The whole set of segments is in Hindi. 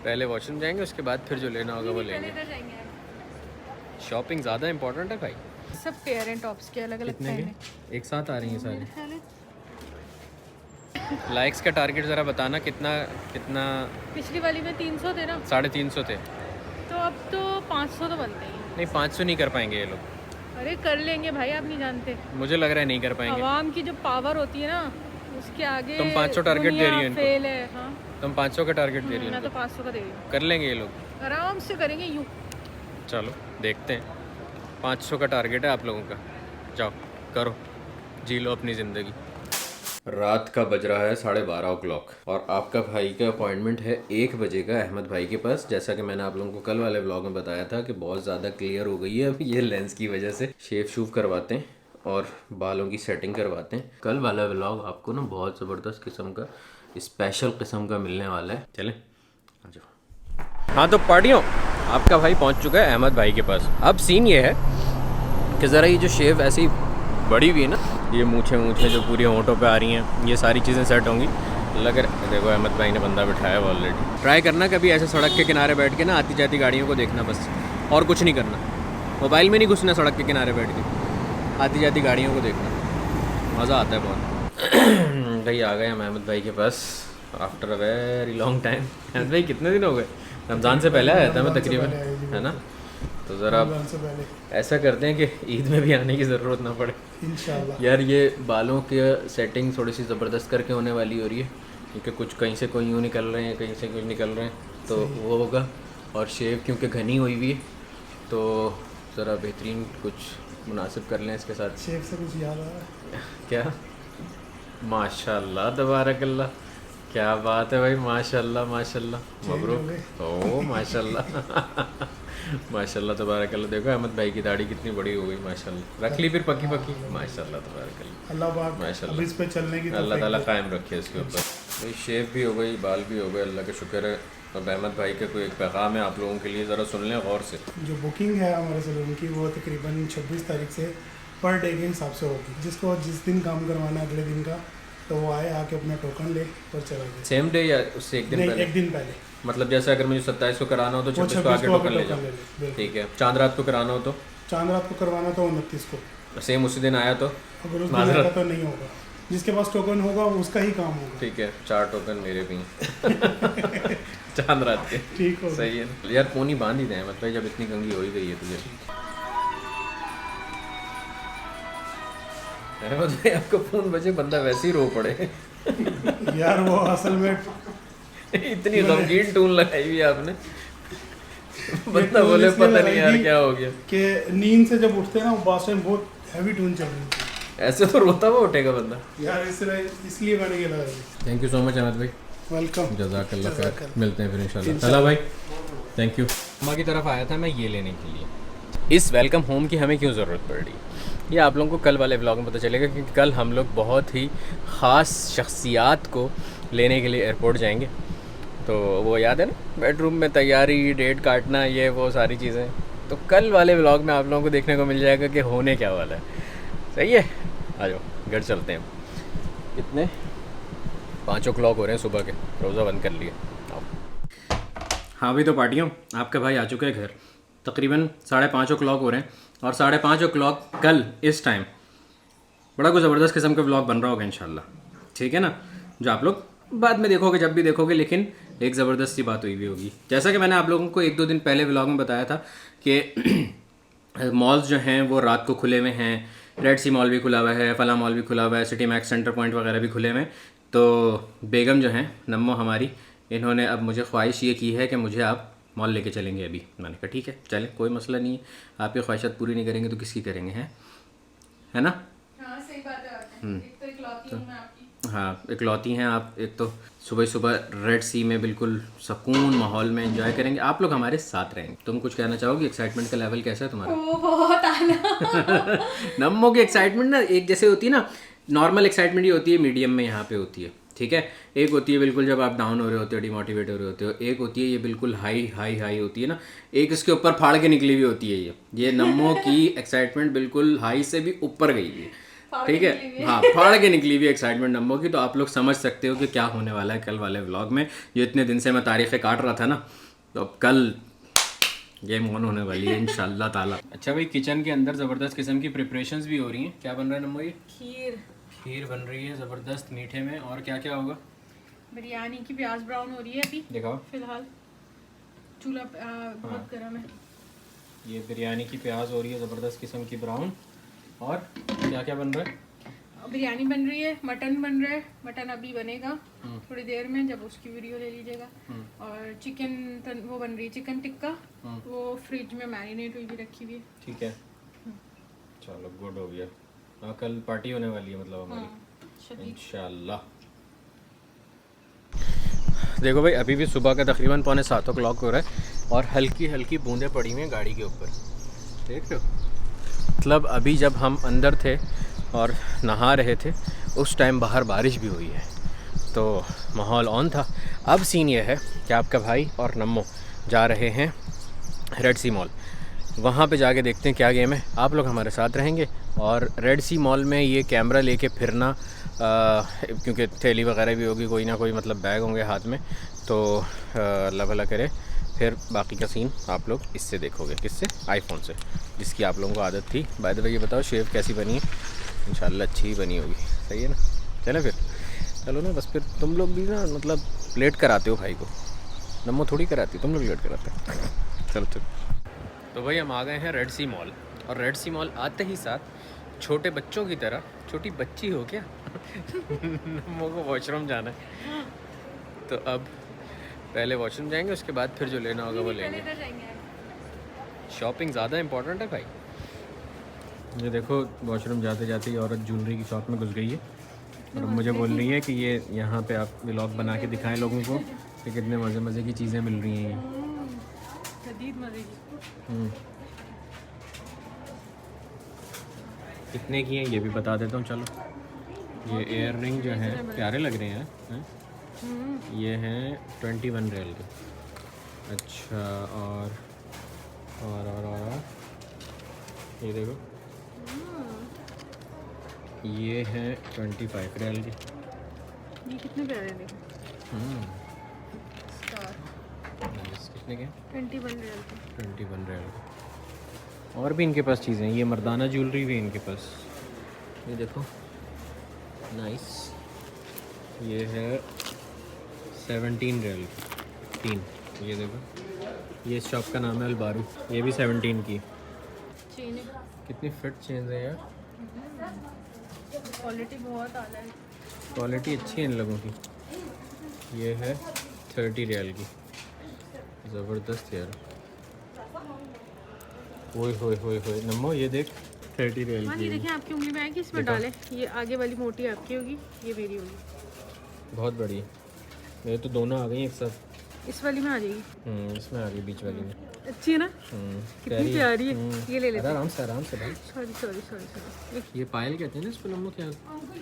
पहले वॉशरूम जाएंगे, उसके बाद फिर जो लेना होगा वो लेंगे। शॉपिंग ज़्यादा इंपॉर्टेंट है भाई। सब पेयर हैं टॉप्स के अलग अलग कितने पेयर हैं। के एक साथ आ रही हैं सारी? है ना? लाइक्स का टारगेट ज़रा बताना कितना कितना। पिछली वाली में 300 थे ना, 350 थे। तो अब तो 500 तो बनते ही हैं। नहीं 500 नहीं कर पाएंगे ये लोग। अरे कर लेंगे भाई, आप नहीं जानते। मुझे लग रहा है नहीं कर पाएंगे। आवाम की जो पावर होती है ना, उसके आगे तुम 500 टारगेट दे रही हो इनको? फेल है। हाँ तुम 500 का टारगेट दे रही हो मैं तो इनको? 500 का दे रही हूँ। कर लेंगे ये लोग? आराम से करेंगे यूँ। चलो देखते हैं। 500 का टारगेट है आप लोगों का। जाओ करो, जी लो अपनी ज़िंदगी। रात का बज रहा है 12:30 और आपका भाई का अपॉइंटमेंट है 1 बजे का अहमद भाई के पास। जैसा कि मैंने आप लोगों को कल वाले व्लॉग में बताया था कि बहुत ज़्यादा क्लियर हो गई है अब ये लेंस की वजह से। शेव शूव करवाते हैं और बालों की सेटिंग करवाते हैं। कल वाला व्लॉग आपको ना बहुत ज़बरदस्त किस्म का, स्पेशल किस्म का मिलने वाला है। चलें आ जाओ। हाँ तो पार्टियों, आपका भाई पहुँच चुका है अहमद भाई के पास। अब सीन ये है कि ज़रा ये जो शेव ऐसी बड़ी हुई है ना, ये मूछें जो पूरी होंठों पे आ रही हैं, ये सारी चीज़ें सेट होंगी। लग रहा देखो अहमद भाई ने बंदा बिठाया हुआ ऑलरेडी। ट्राई करना कभी ऐसे सड़क के किनारे बैठ के ना आती जाती गाड़ियों को देखना बस, और कुछ नहीं करना। मोबाइल में नहीं घुसना, सड़क के किनारे बैठ के आती जाती गाड़ियों को देखना, मज़ा आता है बहुत। भाई आ गए हम अहमद भाई के पास after a very long time. Ahmad भाई कितने दिन हो गए? रमज़ान से पहले आया था मैं तकरीबन, है ना? तो ज़रा ऐसा करते हैं कि ईद में भी आने की ज़रूरत ना पड़े इंशाल्लाह। यार ये बालों की सेटिंग थोड़ी सी ज़बरदस्त करके होने वाली हो रही है, क्योंकि कुछ कहीं से कोई यूँ निकल रहे हैं, कहीं से कुछ निकल रहे हैं, तो वो होगा। और शेव क्योंकि घनी हुई हुई है तो ज़रा बेहतरीन कुछ मुनासिब कर लें इसके साथ। शेव से कुछ याद आ रहा है क्या? माशाल्लाह तबारकल्ला, क्या बात है भाई, माशाल्लाह माशाल्लाह, मबरूक। ओ माशाल्लाह माशाल्लाह तबारकल्ला। देखो अहमद भाई की दाढ़ी कितनी बड़ी हो गई माशाल्लाह। रख ली फिर पकी पकी, माशाल्लाह तबारकल्ला। अल्लाह पाक माशाल्लाह इस पे चलने की अल्लाह ताला कायम रखे इसके ऊपर। भाई शेव भी हो गई, बाल भी हो गए, अल्लाह का शुक्र है। अब अहमद भाई का कोई एक पैगाम है आप लोगों के लिए, ज़रा सुन लें गौर से। जो बुकिंग है हमारे सैलून की वो तकरीबन 26 तारीख से पर डे के हिसाब से होगी। जिसको जिस दिन काम करवाना है अगले दिन का, तो वो आए आके अपना टोकन ले और चला जाए। सेम डे या उससे एक दिन पहले? एक दिन पहले। मतलब जैसे अगर मुझे 27 को कराना हो तो 26 को आके टोकन ले जाओ, ठीक है। चांद रात को कराना हो तो? चांद रात को करवाना तो 29 को। सेम उसी दिन आया तो? अगर उस दिन आया तो नहीं होगा, जिसके पास टोकन होगा उसका ही काम होगा। ठीक है, 4 टोकन मेरे भी हैं चांद रात के। ठीक हो, सही है यार। पोनी बांध ही दें मतलब भाई, जब इतनी कंगी हो ही गई है तुझे। अहमद भाई आपको फोन बजे बंदा वैसे ही रो पड़े यार वो असल में इतनी गमगीन टून लगाई हुई है आपने, बंदा बोले पता नहीं यार क्या हो गया। कि नींद से जब उठते हैं ना, वो टाइम बहुत हैवी टून चल रही थी। ऐसे तो रोता हुआ उठेगा बंदा यार इसलिए मैंने ये लगाई। Thank you so much Ahmad भाई, वेलकम। जज़ाकल्लाह खैर। मिलते हैं फिर इंशाल्लाह। चला भाई, थैंक यू। अम्मा की तरफ आया था मैं ये लेने के लिए। इस वेलकम होम की हमें क्यों ज़रूरत पड़ रही, ये आप लोगों को कल वाले व्लॉग में पता चलेगा, क्योंकि कल हम लोग बहुत ही ख़ास शख्सियात को लेने के लिए एयरपोर्ट जाएंगे। तो वो याद है ना, बेडरूम में तैयारी, डेट काटना, ये वो सारी चीज़ें, तो कल वाले व्लॉग में आप लोगों को देखने को मिल जाएगा कि होने क्या वाला है। सही है, आ जाओ घर चलते हैं। कितने 5 o'clock हो रहे हैं सुबह के, रोज़ा बंद कर लिए। आओ। हाँ भाई तो पार्टियों, आपका भाई आ चुका है घर। तकरीबन 5:30 o'clock हो रहे हैं और 5:30 o'clock कल इस टाइम बड़ा कुछ ज़बरदस्त किस्म का व्लॉग बन रहा होगा इंशाल्लाह, ठीक है ना? जो आप लोग बाद में देखोगे, जब भी देखोगे, लेकिन एक ज़बरदस्त सी बात हुई भी होगी। जैसा कि मैंने आप लोगों को 1-2 दिन पहले व्लॉग में बताया था कि मॉल्स जो हैं वो रात को खुले हुए हैं। रेड सी मॉल भी खुला हुआ है, फला मॉल भी खुला हुआ है, सिटी मैक्स, सेंटर पॉइंट वगैरह भी खुले हुए हैं। तो बेगम जो हैं, नम्मो हमारी, इन्होंने अब मुझे ख्वाहिश ये की है कि मुझे आप मॉल लेके चलेंगे अभी। मैंने कहा ठीक है चलें, कोई मसला नहीं है। आपकी ख्वाहिशात पूरी नहीं करेंगे तो किसकी करेंगे, हैं, है ना? हाँ सही बात है। एक तो इकलौती हूँ मैं आपकी। हाँ इकलौती हैं आप। एक तो सुबह सुबह रेड सी में बिल्कुल सुकून माहौल में एंजॉय करेंगे। आप लोग हमारे साथ रहेंगे। तुम कुछ कहना चाहोगी? एक्साइटमेंट का लेवल कैसा है तुम्हारा? ओ बहुत आना नम्मो की एक्साइटमेंट ना एक जैसे होती है ना, नॉर्मल एक्साइटमेंट ही होती है, मीडियम में यहाँ पे होती है, ठीक है। एक होती है बिल्कुल जब आप डाउन हो रहे होते हो, डिमोटिवेट हो रहे होते हो। एक होती है ये बिल्कुल हाई हाई हाई होती है ना, एक इसके ऊपर फाड़ के निकली हुई होती है। ये नम्मो की एक्साइटमेंट बिल्कुल हाई से भी ऊपर गई हुई है। ठीक है, हाँ, फाड़ के निकली हुई एक्साइटमेंट नम्बो की। तो आप लोग समझ सकते हो कि क्या होने वाला है कल वाले व्लॉग में। जो इतने दिन से मैं तारीखें काट रहा था ना, तो अब कल गेम ऑन होने वाली है इंशाल्लाह ताला। अच्छा भाई, किचन के अंदर ज़बरदस्त किस्म की प्रिपरेशंस भी हो रही हैं। क्या बन रहा है नम्बो? ये खीर बन रही है ज़बरदस्त मीठे में। और क्या क्या होगा? बिरयानी की प्याज ब्राउन हो रही है अभी दिखाओ। फिलहाल, चूल्हा बहुत गर्म है। ये बिरयानी की प्याज हो रही है ज़बरदस्त किस्म की ब्राउन। और क्या क्या बन रहा है? बिरयानी बन रही है, मटन बन रहा है। मटन अभी बनेगा थोड़ी देर में, जब उसकी वीडियो ले लीजिएगा। और चिकन वो बन रही है, चिकन टिक्का, वो फ्रिज में मैरिनेट हुई भी रखी हुई है। ठीक है, चलो गुड हो गया। हाँ, कल पार्टी होने वाली है मतलब हमारी इंशाल्लाह। देखो भाई, अभी भी सुबह का तकरीबन 6:45 हो रहा है और हल्की हल्की बूंदें पड़ी हुई हैं गाड़ी के ऊपर, देख रहे हो? मतलब अभी जब हम अंदर थे और नहा रहे थे उस टाइम बाहर बारिश भी हुई है, तो माहौल ऑन था। अब सीन ये है कि आपका भाई और नम्मो जा रहे हैं रेड सी मॉल। वहाँ पे जाके देखते हैं क्या गेम है। आप लोग हमारे साथ रहेंगे। और रेड सी मॉल में ये कैमरा लेके फिरना, क्योंकि थैली वगैरह भी होगी, कोई ना कोई मतलब बैग होंगे हाथ में, तो अल्लाह भला करे। फिर बाकी का सीन आप लोग इससे देखोगे। किससे? आईफोन से, जिसकी आप लोगों को आदत थी। बाय द वे ये बताओ शेव कैसी बनी है? इंशाल्लाह अच्छी ही बनी होगी, सही है ना? चलो फिर, चलो ना, बस फिर तुम लोग भी ना मतलब लेट कराते हो भाई को, नम्मो थोड़ी कराती, तुम लोग लेट कराते हो। चलो चलो। तो भाई हम आ गए हैं रेड सी मॉल। और रेड सी मॉल आते ही साथ छोटे बच्चों की तरह, छोटी बच्ची हो क्या नम्मो को वॉशरूम जाना है, तो अब पहले वॉशरूम जाएंगे, उसके बाद फिर जो लेना होगा वो लेंगे। शॉपिंग ज़्यादा इम्पोर्टेंट है भाई। ये देखो, वॉशरूम जाते जाते ही औरत ज्वेलरी की शॉप में घुस गई है और अब मुझे बोल रही है कि ये यहाँ पे आप व्लॉग बना के दिखाएं लोगों को कि कितने मज़े मज़े की चीज़ें मिल रही हैं। कितने की हैं ये भी बता देता हूँ। चलो, ये इयर रिंग जो है प्यारे लग रहे हैं। ये हैं 21 रियल के। अच्छा, और ये देखो, ये है 25 रियल की। ये कितने प्यारे देखो। कितने के? 21 रियल के। 21 रियल के। और भी इनके पास चीज़ें हैं, ये मर्दाना ज्वेलरी भी है इनके पास। ये देखो, नाइस। ये है 17 रियल की 3। ये देखो, ये इस शॉप का नाम है अलबारू। ये भी 17 की। चेन कितनी फिट चेंज है यार, क्वालिटी बहुत आला है। क्वालिटी अच्छी है इन लोगों की। ये है 30 रियल की, ज़बरदस्त यार। ओए होए होए होए नम्मो, ये देख 30 रियल हाँ, की। ये देखिए आपकी उंगली में आएगी, इसमें देखो। डालें। ये आगे वाली मोटी आपकी होगी, ये मेरी होगी। बहुत बढ़िया। मेरे तो दोनों आ गई एक साथ। इस वाली में आ जाएगी। इसमें आ गई बीच वाली में। अच्छी है ना? कितनी प्यारी है। ये ले लेते हैं। आराम से भाई। Sorry sorry sorry sorry. ये पायल कहते हैं ना इसको नम्मो, क्या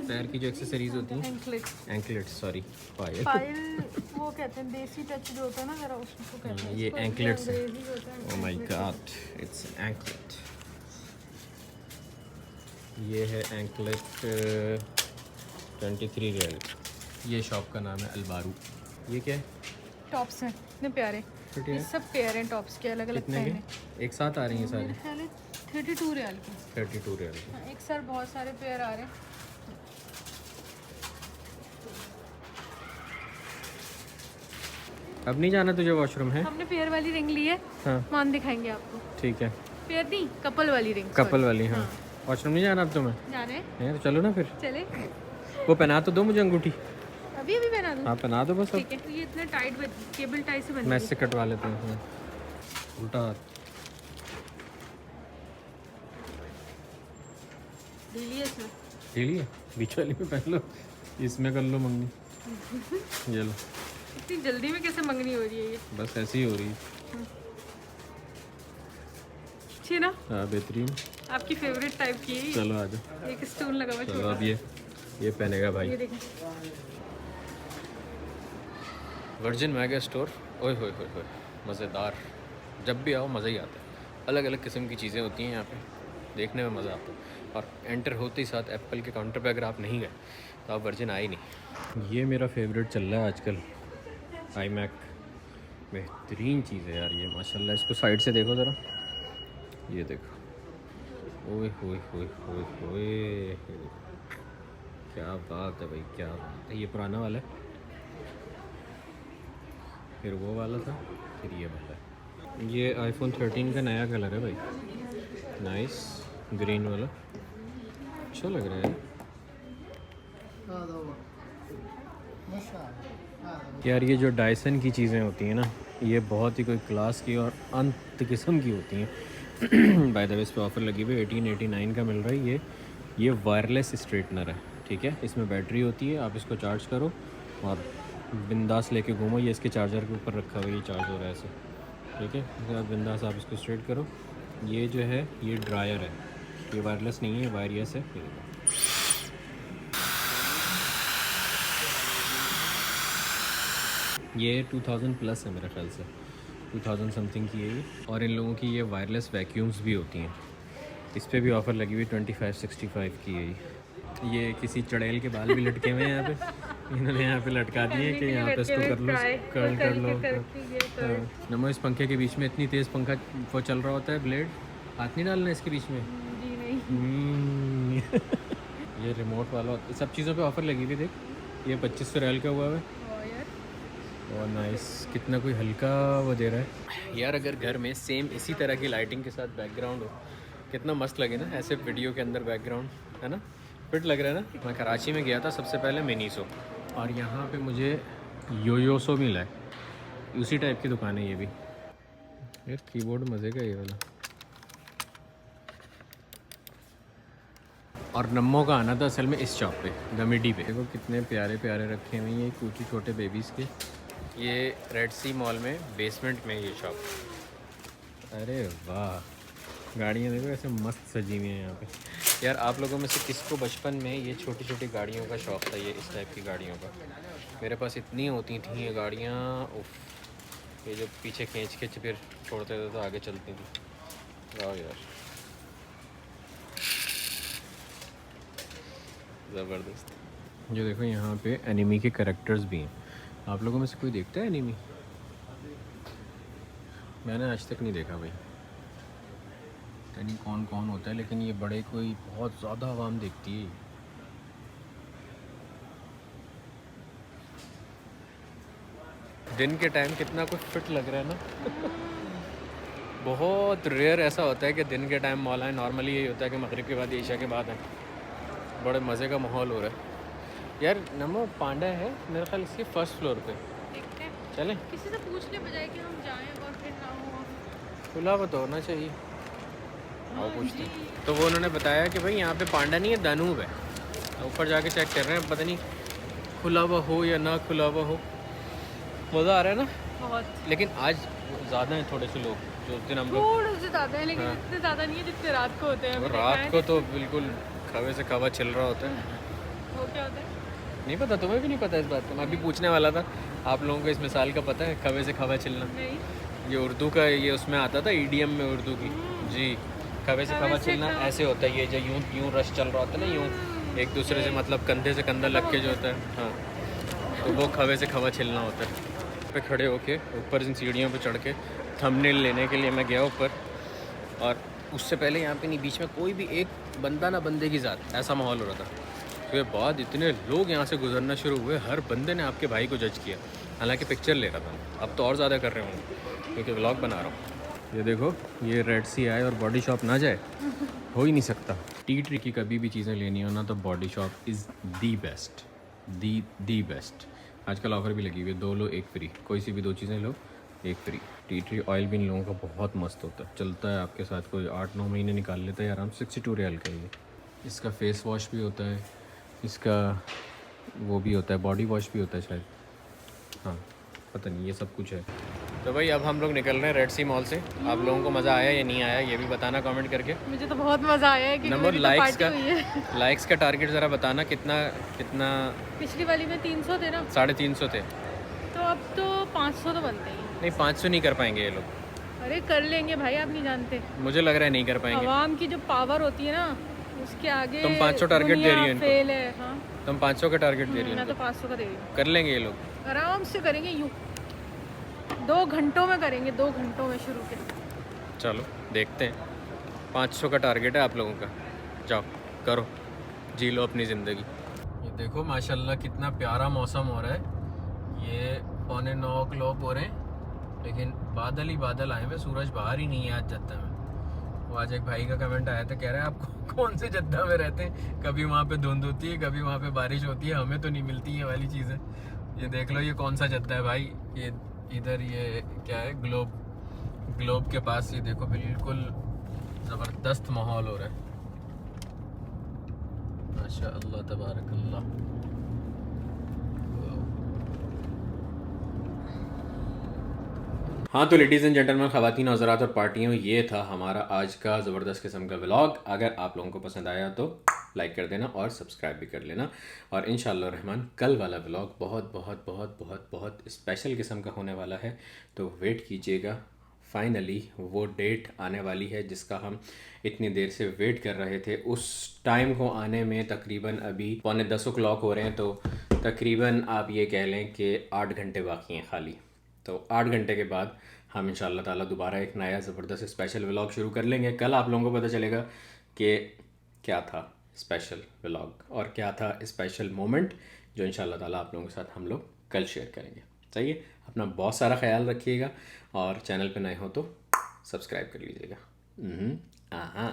पैर की जो एक्सेसरीज होती हैं? एंकलेट। एंकलेट, सॉरी, पायल। पायल वो कहते हैं, देसी टच जो होता है ना जरा, उसको कहते हैं। ये इसको एंकलेट्स है। अंग्रेजी होता है। Oh my God, it's anklet. ये है एंकलेट 23 रियल। ये शॉप का नाम है अलबारू। ये क्या है? टॉप्स हैं, इतने प्यारे। ये सब पेयर हैं टॉप्स के, अलग अलग कितने पेयर हैं। के? एक साथ आ रही हैं सारे? 32 रियल की। 32 रियल की। हाँ, एक साथ बहुत सारे पेयर आ रहे हैं। अब नहीं जाना तुझे वॉशरूम है? हमने पेयर वाली रिंग ली है। हाँ मान दिखाएंगे आपको। ठीक है। पेयर नहीं, कपल वाली रिंग। कपल वाली, हाँ। वॉशरूम नहीं जाना अब तुम्हें? जाने है तो चलो ना फिर। चले। वो पहना तो दो मुझे अंगूठी। अभी अभी पहना दूँ? हाँ पहना दो बस। ठीक है। तो ये इतना टाइट केबल टाई से बनी मैं है। इससे कटवा लेते हैं। हाँ। उल्टा हाथ। ढीली है इसमें। ढीली है, बीच वाली में पहन लो, इसमें कर लो मंगनी। ये लो। इतनी जल्दी में कैसे मंगनी हो रही है ये? बस ऐसी ही हो रही है। अच्छी ना? हाँ बेहतरीन। आपकी फेवरेट टाइप की है ये। चलो आ जाओ। एक स्टोन लगा हुआ चलो छोटा अब ये पहनेगा भाई। ये देखें। Virgin mega store. ओए होए होए होए, मज़ेदार। जब भी आओ मज़ा ही आता है। अलग अलग किस्म की चीज़ें होती हैं यहाँ पे। देखने में मज़ा आता है। और एंटर होते ही साथ एप्पल के काउंटर पे अगर आप नहीं गए तो आप वर्जिन आए ही नहीं। ये मेरा फेवरेट चल रहा है आजकल, iMac। बेहतरीन चीज़ है यार ये माशाल्लाह। इसको साइड से देखो ज़रा, ये देखो, ओए होए होए होए होए, क्या बात है भाई, क्या बात है। ये पुराना वाला है, फिर वो वाला था, फिर ये वाला है। ये iPhone 13 का नया कलर है भाई, नाइस ग्रीन वाला, अच्छा लग रहा है यार। ये जो डायसन की चीज़ें होती हैं ना, ये बहुत ही कोई क्लास की और अंत किस्म की होती हैं। बाय द वे इस पर ऑफ़र लगी हुई 1889 का मिल रहा है। ये वायरलेस स्ट्रेटनर है, ठीक है। इसमें बैटरी होती है, आप इसको चार्ज करो और बिंदास लेके घूमो। ये इसके चार्जर के ऊपर रखा हुआ है, ये चार्ज हो रहा है ऐसे, ठीक है। इसके बाद बिंदास आप इसको स्ट्रेट करो। ये जो है ये ड्रायर है, ये वायरलेस नहीं है, वायरलेस है। ये 2000 प्लस है मेरे ख्याल से, 2000 समथिंग की है ये। और इन लोगों की ये वायरलेस वैक्यूम्स भी होती हैं, इस पर भी ऑफ़र लगी हुई 2565 की है ये। किसी चड़ैल के बाल भी लटके हुए हैं यहाँ पे, इन्होंने यहाँ पे लटका दिए कि यहाँ पे इसको कर लो, कर्ल कर लो। नमो, इस पंखे के बीच में इतनी तेज़ पंखा वो चल रहा होता है, ब्लेड हाथ नहीं डालना इसके बीच में जी नहीं। ये रिमोट वाला, सब चीज़ों पे ऑफ़र लगी हुई। देख, ये 2500 रियाल का हुआ है और नाइस, कितना कोई हल्का वो दे रहा है यार। अगर घर में सेम इसी तरह की लाइटिंग के साथ बैकग्राउंड हो, कितना मस्त लगे ना ऐसे वीडियो के अंदर बैकग्राउंड, है ना, फिट लग रहा है ना। मैं कराची में गया था सबसे पहले मिनीसो, और यहाँ पे मुझे योयोसो मिला है, उसी टाइप की दुकान है ये भी। यार कीबोर्ड मज़े का ये वाला। और नम्मो का आना था असल में इस शॉप पे, गमिडी पे। देखो कितने प्यारे प्यारे रखे हुए हैं ये कुछ छोटे बेबीज़ के। ये रेड सी मॉल में बेसमेंट में ये शॉप। अरे वाह, गाड़ियाँ देखो ऐसे मस्त सजी हुई हैं यहाँ पे। यार आप लोगों में से किसको बचपन में ये छोटी छोटी गाड़ियों का शौक़ था, ये इस टाइप की गाड़ियों का? मेरे पास इतनी होती थी ये गाड़ियाँ, उफ, ये जो पीछे खींच खींच फिर छोड़ते थे तो आगे चलती थी। वाह यार, ज़बरदस्त। जो देखो यहाँ पे एनिमी के कैरेक्टर्स भी हैं। आप लोगों में से कोई देखता है एनिमी? मैंने आज तक नहीं देखा भाई, यानी कौन कौन होता है, लेकिन ये बड़े कोई बहुत ज़्यादा आवाम देखती है। दिन के टाइम कितना कुछ फिट लग रहा है ना। बहुत रेयर ऐसा होता है कि दिन के टाइम मौला है, नॉर्मली यही होता है कि मगरिब के बाद ईशा के बाद है। बड़े मज़े का माहौल हो रहा है यार। नमो, पांडा है मेरे ख्याल इसके फर्स्ट फ्लोर पे, देखते हैं, चलें? किसी से पूछने बजाय कि हम जाएं और फिर ना हो। खुला वो तो होना चाहिए, आओ पूछते हैं। तो वो उन्होंने बताया कि भाई यहाँ पे पांडा नहीं है, दानूब है। ऊपर जाके चेक कर रहे हैं, पता नहीं खुला हुआ हो या ना खुला हुआ हो। मज़ा आ रहा है ना बहुत, लेकिन आज ज़्यादा हैं थोड़े से लोग, जो दिन हम लोग। थोड़े से ज़्यादा है, लेकिन हाँ। इतने ज़्यादा नहीं है जितने रात को होते हैं। अभी रात देखा को है तो बिल्कुल खवे से खवा चल रहा होता है। वो क्या होता है? नहीं पता तुम्हें? भी नहीं पता इस बात का? मैं अभी पूछने वाला था, आप लोगों को इस मिसाल का पता है, खवे से खवा चलना? नहीं। ये उर्दू का, ये उसमें आता था ईडीएम में उर्दू की जी। खवे से खवा चलना ऐसे होता है, ये जो यूँ यूँ रश चल रहा होता है ना, यूँ एक दूसरे से मतलब कंधे से कंधा लग के जो होता है, हाँ, तो वो खवे से खवा चलना होता है। पे खड़े होके ऊपर इन सीढ़ियों पे चढ़ के थंबनेल लेने के लिए मैं गया ऊपर, और उससे पहले यहाँ पे नहीं, बीच में कोई भी एक बंदा ना बंदे की ज़ात, ऐसा माहौल हो रहा था। फिर बाद इतने लोग यहाँ से गुजरना शुरू हुए, हर बंदे ने आपके भाई को जज किया, हालांकि पिक्चर ले रहा था। अब तो और ज़्यादा कर रहे होंगे क्योंकि व्लॉग बना रहा हूँ। ये देखो, ये रेड सी आए और बॉडी शॉप ना जाए, हो ही नहीं सकता। टी ट्री की कभी भी चीज़ें लेनी हो ना तो body shop is the best, the best. आजकल ऑफ़र भी लगी हुई है, 2 लो 1 फ्री, कोई सी भी 2 चीज़ें लो 1 फ्री। टी ट्री ऑयल भी इन लोगों का बहुत मस्त होता है, चलता है आपके साथ, कोई 8-9 महीने निकाल लेता है आराम। 62 रियाल का ये। इसका फेस वॉश भी होता है, इसका वो भी होता है, बॉडी वॉश भी होता है शायद, हाँ पता नहीं, ये सब कुछ है। तो भाई अब हम लोग निकल रहे हैं रेड सी मॉल से। आप लोगों को मज़ा आया या नहीं आया ये भी बताना कमेंट करके। मुझे तो बहुत मज़ा आया है, नंबर लाइक्स का, हुई है। लाइक्स का टारगेट ज़रा बताना कितना कितना। पिछली वाली में 300 थे ना, 350 थे, तो अब तो 500 तो बनते ही। नहीं 500 नहीं कर पाएंगे ये लोग, अरे कर लेंगे भाई, आप नहीं जानते। मुझे लग रहा है नहीं कर पाएंगे। आवाम की जो पावर होती है ना, उसके आगे तुम 500 टारगेट दे रही हो इनको। फेल है। हाँ तुम 500 का टारगेट दे रही हो मैं तो इनको। 500 का दे रही हूँ। कर लेंगे ये लोग। आराम से करेंगे, यूँ 2 घंटों में करेंगे, 2 घंटों में शुरू के। चलो देखते हैं। 500 का टारगेट है आप लोगों का। जाओ करो, जी लो अपनी ज़िंदगी। ये देखो माशाल्लाह कितना प्यारा मौसम हो रहा है। ये 8:45 o'clock हो रहे हैं, लेकिन बादल ही बादल आए हुए, सूरज बाहर ही नहीं है आज जद्दा में। वो आज एक भाई का कमेंट आया था, कह रहा है आप कौन से जद्दा में रहते हैं, कभी वहाँ पे धुंध होती है, कभी वहाँ पे बारिश होती है, हमें तो नहीं मिलती ये वाली चीज़ें। ये देख लो ये कौन सा जद्दा है भाई, ये इधर ये क्या है, ग्लोब के पास। ये देखो बिल्कुल ज़बरदस्त माहौल हो रहा है। माशा अल्लाह तबारकल्लाह। हाँ तो लेडीज़ एंड जेंटलमैन, ख़वातीन हज़रात और पार्टियों, ये था हमारा आज का ज़बरदस्त किस्म का व्लॉग। अगर आप लोगों को पसंद आया तो लाइक कर देना और सब्सक्राइब भी कर लेना। और इंशाअल्लाह रहमान कल वाला व्लॉग बहुत बहुत बहुत बहुत बहुत स्पेशल किस्म का होने वाला है, तो वेट कीजिएगा। फाइनली वो डेट आने वाली है जिसका हम इतनी देर से वेट कर रहे थे। उस टाइम को आने में तकरीबन अभी 9:45 o'clock हो रहे हैं, तो तकरीबन आप ये कह लें कि 8 घंटे बाकी हैं खाली। तो 8 घंटे के बाद हम इंशाअल्लाह ताला दोबारा एक नया ज़बरदस्त स्पेशल व्लॉग शुरू कर लेंगे। कल आप लोगों को पता चलेगा कि क्या था स्पेशल व्लॉग और क्या था स्पेशल मोमेंट, जो इंशाअल्लाह ताला आप लोगों के साथ हम लोग कल शेयर करेंगे। सही है, अपना बहुत सारा ख्याल रखिएगा और चैनल पे नए हो तो सब्सक्राइब कर लीजिएगा। हाँ।